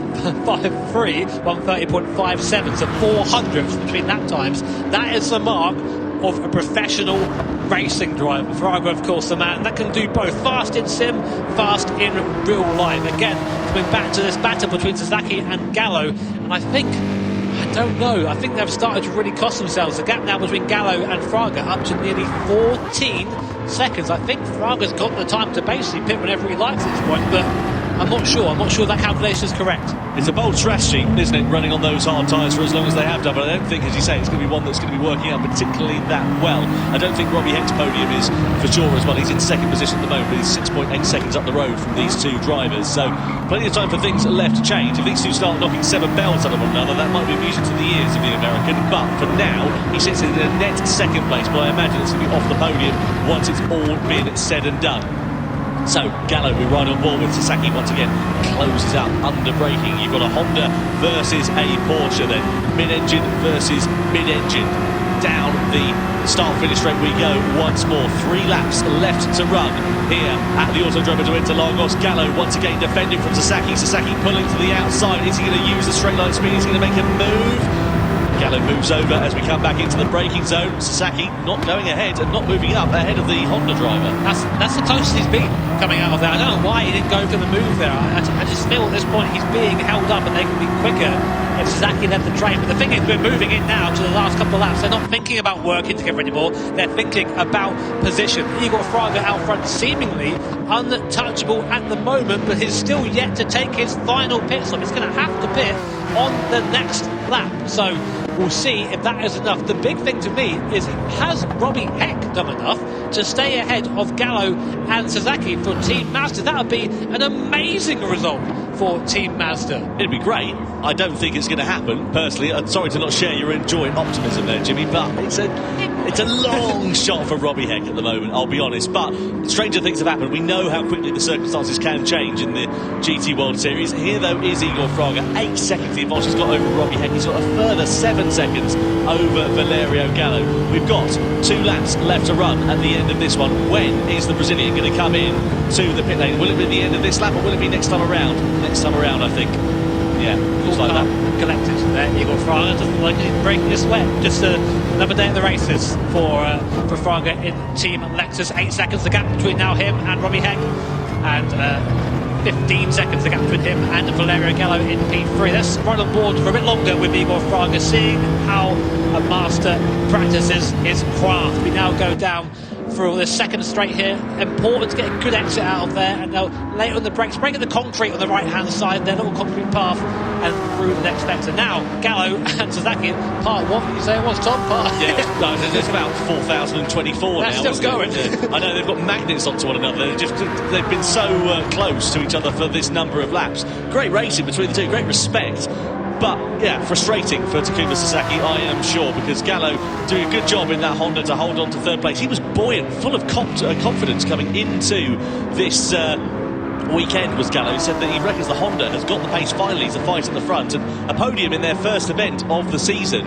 130.57, so 400ths between lap times. That is the mark of a professional racing driver. Fraga, of course, the man that can do both fast in sim, fast in real life. Again, coming back to this battle between Sasaki and Gallo, and I don't know, I think they've started to really cost themselves. The gap now between Gallo and Fraga up to nearly 14 seconds. I think Fraga's got the time to basically pit whenever he likes at this point, but I'm not sure that calculation is correct. It's a bold strategy, isn't it, running on those hard tyres for as long as they have done, but I don't think, as you say, it's going to be one that's going to be working out particularly that well. I don't think Robbie Heck's podium is for sure as well. He's in second position at the moment, but he's 6.8 seconds up the road from these two drivers, so plenty of time for things left to change. If these two start knocking 7 bells out of one another, that might be music to the ears of the American, but for now he sits in a net second place, but I imagine it's going to be off the podium once it's all been said and done. So Gallo, we're right on board with Sasaki once again, closes up under braking. You've got a Honda versus a Porsche then, mid-engine versus mid-engine. Down the start-finish straight we go once more. 3 laps left to run here at the Autodromo to Interlagos. Gallo once again defending from Sasaki. Sasaki pulling to the outside. Is he going to use the straight line speed? He's going to make a move. Gallo moves over as we come back into the braking zone. Sasaki not going ahead and not moving up ahead of the Honda driver. That's the closest he's been coming out of there. I don't know why he didn't go for the move there. I just feel at this point he's being held up and they can be quicker if Sasaki left the train. But the thing is, we're moving in now to the last couple of laps. They're not thinking about working together anymore. They're thinking about position. Igor Fraga out front, seemingly untouchable at the moment, but he's still yet to take his final pit stop. He's going to have to pit on the next lap. So we'll see if that is enough. The big thing to me is, has Robbie Heck done enough to stay ahead of Gallo and Sasaki for Team Mazda? That would be an amazing result for Team Mazda. It'd be great. I don't think it's going to happen, personally. I'm sorry to not share your joy and optimism there, Jimmy, but it's a long shot for Robbie Heck at the moment, I'll be honest. But stranger things have happened. We know how quickly the circumstances can change in the GT World Series. Here, though, is Igor Fraga. 8 seconds the advantage he's got over Robbie Heck. He's got a further 7 seconds over Valerio Gallo. We've got 2 laps left to run at the end of this one. When is the Brazilian going to come in to the pit lane? Will it be the end of this lap or will it be next time around? Next time around, I think. Yeah, looks like that. Collected there. Igor Fraga doesn't like he's breaking a sweat. Just another day at the races for Fraga in Team Lexus. 8 seconds the gap between now him and Robbie Heck, and 15 seconds the gap between him and Valerio Gallo in P3. Let's run on board for a bit longer with Igor Fraga, seeing how a master practices his craft. We now go down for the second straight here. Important to get a good exit out of there, and they'll lay on the brakes, breaking the concrete on the right hand side, their little concrete path, and through the next sector. Now Gallo and Sasaki, part 1, you say it was, Tom? Yeah, it's about 4024 now. That's still going. I know they've got magnets onto one another. They've been so close to each other for this number of laps. Great racing between the two, great respect. But, yeah, frustrating for Takuma Sasaki, I am sure, because Gallo doing a good job in that Honda to hold on to third place. He was buoyant, full of confidence coming into this weekend, was Gallo. He said that he reckons the Honda has got the pace finally to fight at the front, and a podium in their first event of the season,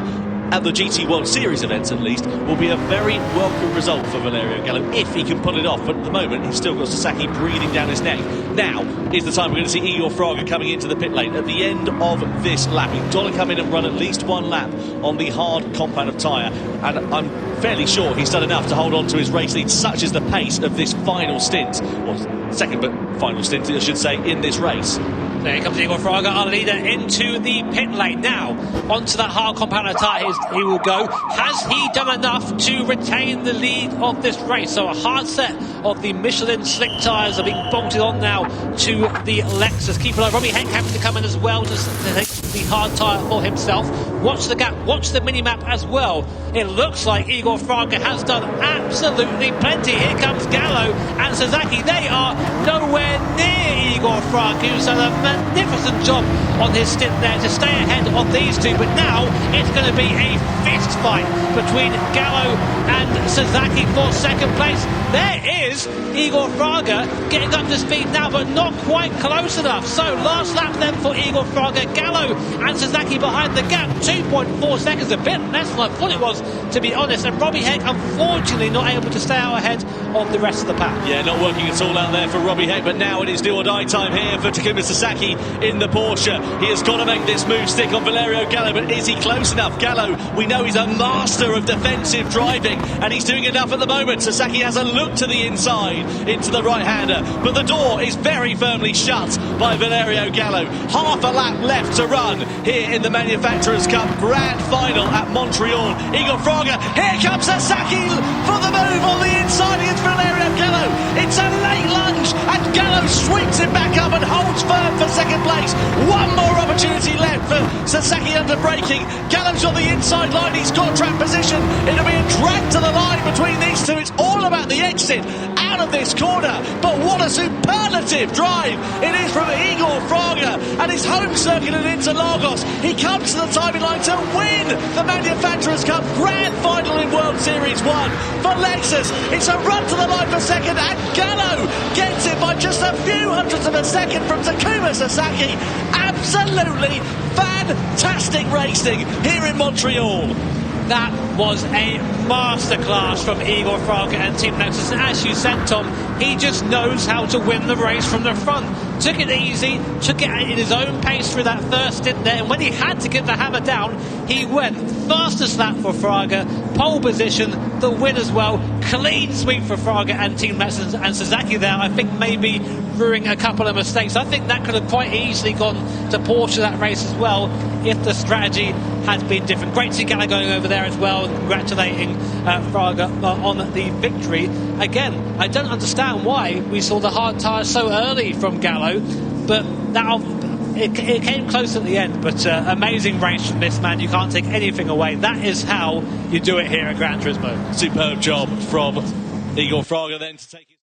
at the GT World Series events at least, will be a very welcome result for Valerio Gallo if he can pull it off. But at the moment, he's still got Sasaki breathing down his neck. Now is the time we're going to see Igor Fraga coming into the pit lane at the end of this lap. He's got to come in and run at least 1 lap on the hard compound of tyre, and I'm fairly sure he's done enough to hold on to his race lead. Such is the pace of this final stint, or second but final stint, I should say, in this race. There comes Igor Fraga, our leader, into the pit lane. Now, onto that hard compound of tyres he will go. Has he done enough to retain the lead of this race? So a hard set of the Michelin slick tyres are being bolted on now to the Lexus. Keep an eye. Robbie Heck having to come in as well to take the hard tyre for himself. Watch the gap, watch the mini-map as well. It looks like Igor Fraga has done absolutely plenty. Here comes Gallo and Sasaki. They are nowhere near Igor Fraga, who's done a magnificent job on his stint there to stay ahead of these two. But now it's going to be a fist fight between Gallo and Sasaki for second place. There is Igor Fraga getting up to speed now, but not quite close enough. So last lap then for Igor Fraga. Gallo and Sasaki behind the gap, 2.4 seconds, a bit less than I thought it was, to be honest. And Robbie Heck, unfortunately, not able to stay out ahead of the rest of the pack. Yeah, not working at all out there for Robbie Heck, but now it is do or die time here for Takuma Sasaki in the Porsche. He has got to make this move stick on Valerio Gallo, but is he close enough? Gallo, we know he's a master of defensive driving, and he's doing enough at the moment. Sasaki has a look to the inside, into the right-hander, but the door is very firmly shut by Valerio Gallo. Half a lap left to run here in the Manufacturers' Cup Grand Final at Montreal. Igor Fraga, here comes Sasaki for the move on the inside against Valerio Gallo. It's a late lunge, and Gallo sweeps it back up and holds firm for second place. One more opportunity left for Sasaki under braking. Gallo's on the inside line, he's got track position. It'll be a drag to the line between these two. It's all about the exit out of this corner, but what a superlative drive it is from Igor Fraga and his home circuit at Interlagos. He comes to the timing line to win the Manufacturers' Cup Grand Final in World Series 1 for Lexus. It's a run to the line for second, and Gallo gets it by just a few hundredths of a second from Takuma Sasaki. Absolutely fantastic racing here in Montreal. That was a masterclass from Igor Fraga and Team Lexus. And as you said, Tom, He just knows how to win the race from the front. Took it easy, took it at his own pace through that first stint there, and when he had to get the hammer down, he went. Fastest lap for Fraga, pole position, the win as well. Clean sweep for Fraga and Team Metz, and Sasaki there, I think, maybe ruining a couple of mistakes. I think that could have quite easily gone to Porsche that race as well if the strategy had been different. Great to see Gallo going over there as well, congratulating Fraga on the victory. Again, I don't understand why we saw the hard tyres so early from Gallo, but it came close at the end. But amazing race from this man, you can't take anything away. That is how you do it here at Gran Turismo. Superb job from Igor Fraga then to take it.